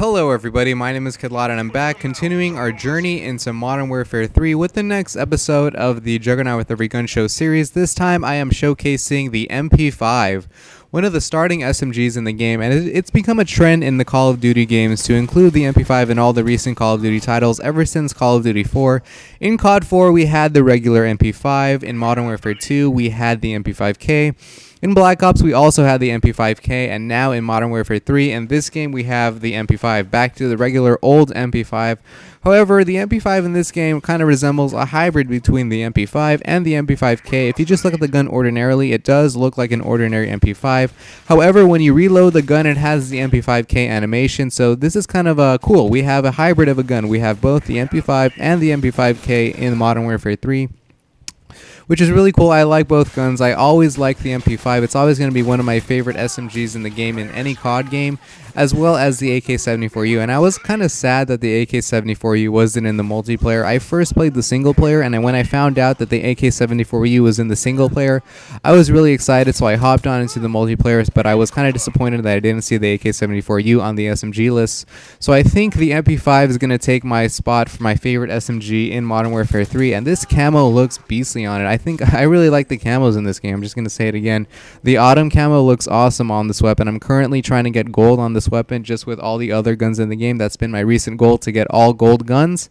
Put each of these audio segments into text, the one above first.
Hello everybody, my name is Kidlot and I'm back continuing our journey into Modern Warfare 3 with the next episode of the Juggernaut with Every Gun Show series. This time I am showcasing the MP5, one of the starting SMGs in the game, and it's become a trend in the Call of Duty games to include the MP5 in all the recent Call of Duty titles ever since Call of Duty 4. In COD 4 we had the regular MP5, in Modern Warfare 2 we had the MP5K. In Black Ops, we also had the MP5K, and now in Modern Warfare 3, in this game, we have the MP5, back to the regular old MP5. However, the MP5 in this game kind of resembles a hybrid between the MP5 and the MP5K. If you just look at the gun ordinarily, it does look like an ordinary MP5. However, when you reload the gun, it has the MP5K animation, so this is kind of cool. We have a hybrid of a gun. We have both the MP5 and the MP5K in Modern Warfare 3. Which is really cool. I like both guns. I always like the MP5. It's always going to be one of my favorite SMGs in the game, in any COD game, as well as the AK-74U. And I was kind of sad that the AK-74U wasn't in the multiplayer. I first played the single player, and when I found out that the AK-74U was in the single player, I was really excited, so I hopped on into the multiplayer, but I was kind of disappointed that I didn't see the AK-74U on the SMG list. So I think the MP5 is going to take my spot for my favorite SMG in Modern Warfare 3, and this camo looks beastly on it. I really like the camos in this game. I'm just going to say it again. The autumn camo looks awesome on this weapon. I'm currently trying to get gold on this weapon just with all the other guns in the game. That's been my recent goal, to get all gold guns.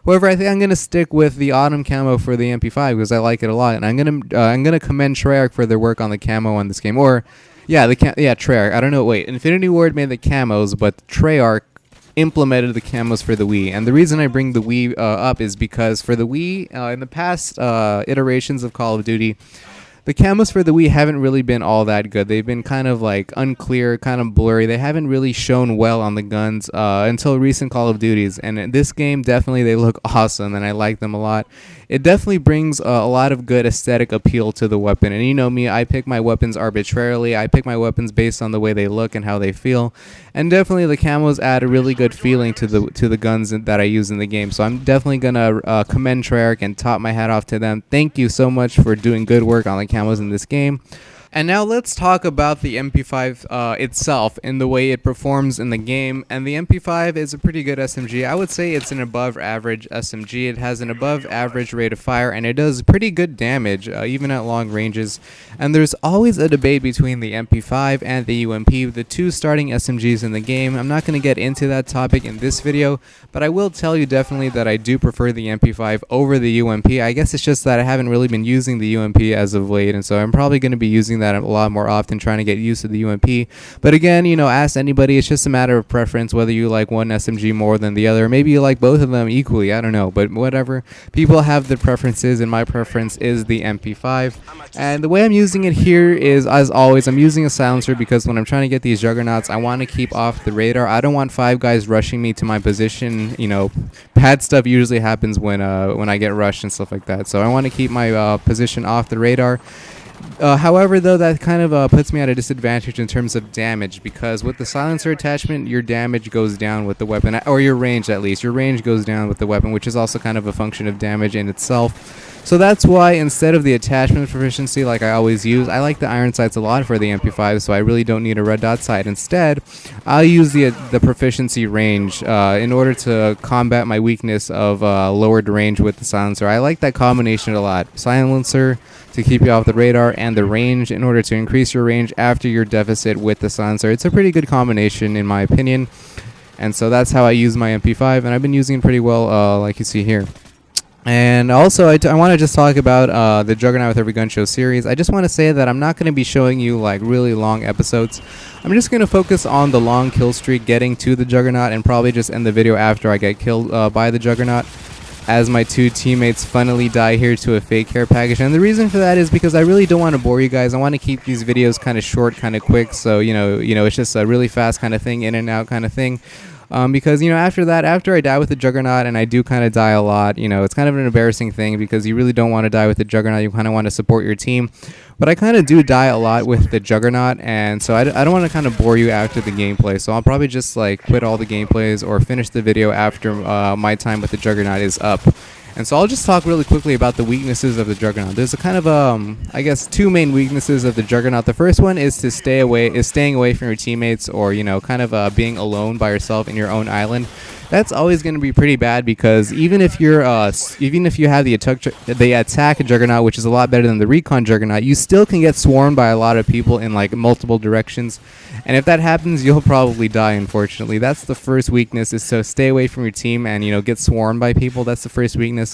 However, I think I'm going to stick with the autumn camo for the MP5 because I like it a lot. And I'm going to commend Treyarch for their work on the camo on this game. Or, yeah, Treyarch. I don't know. Wait, Infinity Ward made the camos, but Treyarch implemented the camos for the Wii. And the reason I bring the Wii up is because for the Wii, in the past iterations of Call of Duty, the camos for the Wii haven't really been all that good. They've been kind of like unclear, kind of blurry. They haven't really shown well on the guns until recent Call of Duties. And in this game, definitely they look awesome, and I like them a lot. It definitely brings a lot of good aesthetic appeal to the weapon. And you know me, I pick my weapons arbitrarily. I pick my weapons based on the way they look and how they feel. And definitely the camos add a really good feeling to the guns that I use in the game. So I'm definitely going to commend Treyarch and top my hat off to them. Thank you so much for doing good work on the camos in this game. And now let's talk about the MP5 itself and the way it performs in the game. And the MP5 is a pretty good SMG. I would say it's an above average SMG. It has an above average rate of fire, and it does pretty good damage even at long ranges. And there's always a debate between the MP5 and the UMP, the two starting SMGs in the game. I'm not going to get into that topic in this video, but I will tell you definitely that I do prefer the MP5 over the UMP. I guess it's just that I haven't really been using the UMP as of late, and so I'm probably going to be using that a lot more often, trying to get used to the UMP. But again, you know, ask anybody. It's just a matter of preference, whether you like one SMG more than the other. Maybe you like both of them equally, I don't know, but whatever. People have their preferences, and my preference is the MP5. And the way I'm using it here is, as always, I'm using a silencer because when I'm trying to get these juggernauts, I want to keep off the radar. I don't want 5 guys rushing me to my position. You know, bad stuff usually happens when I get rushed and stuff like that. So I want to keep my position off the radar. However, though, that kind of puts me at a disadvantage in terms of damage, because with the silencer attachment, your damage goes down with the weapon, or your range at least. Your range goes down with the weapon, which is also kind of a function of damage in itself. So that's why instead of the attachment proficiency like I always use, I like the iron sights a lot for the MP5, so I really don't need a red dot sight. Instead, I'll use the proficiency range in order to combat my weakness of lowered range with the silencer. I like that combination a lot. Silencer to keep you off the radar, and the range in order to increase your range after your deficit with the silencer. It's a pretty good combination in my opinion, and so that's how I use my MP5, and I've been using it pretty well like you see here. And also, I want to just talk about the Juggernaut with Every Gun Show series. I just want to say that I'm not going to be showing you like really long episodes. I'm just going to focus on the long kill streak, getting to the Juggernaut, and probably just end the video after I get killed by the Juggernaut, as my 2 teammates funnily die here to a fake care package. And the reason for that is because I really don't want to bore you guys. I want to keep these videos kind of short, kind of quick, so you know it's just a really fast kind of thing, in and out kind of thing. Because, you know, after I die with the Juggernaut, and I do kind of die a lot, you know, it's kind of an embarrassing thing because you really don't want to die with the Juggernaut. You kind of want to support your team. But I kind of do die a lot with the Juggernaut, and so I don't want to kind of bore you after the gameplay. So I'll probably just, like, quit all the gameplays or finish the video after my time with the Juggernaut is up. And so I'll just talk really quickly about the weaknesses of the Juggernaut. There's a kind of I guess two main weaknesses of the Juggernaut. The first one is to staying away from your teammates, or kind of being alone by yourself in your own island. That's always going to be pretty bad, because even if you have the attack Juggernaut, which is a lot better than the recon Juggernaut, you still can get swarmed by a lot of people in like multiple directions. And if that happens, you'll probably die, unfortunately. That's the first weakness, is to stay away from your team and get swarmed by people. That's the first weakness.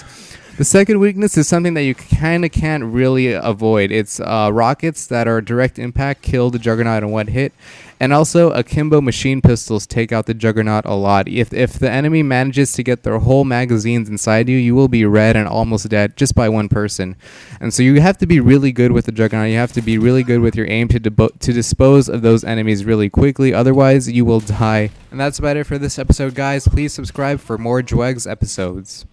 The second weakness is something that you kind of can't really avoid. It's rockets that are direct impact kill the Juggernaut in one hit. And also, akimbo machine pistols take out the Juggernaut a lot. If the enemy manages to get their whole magazines inside you, you will be red and almost dead just by one person. And so you have to be really good with the Juggernaut. You have to be really good with your aim to dispose of those enemies really quickly. Otherwise, you will die. And that's about it for this episode, guys. Please subscribe for more Jwegs episodes.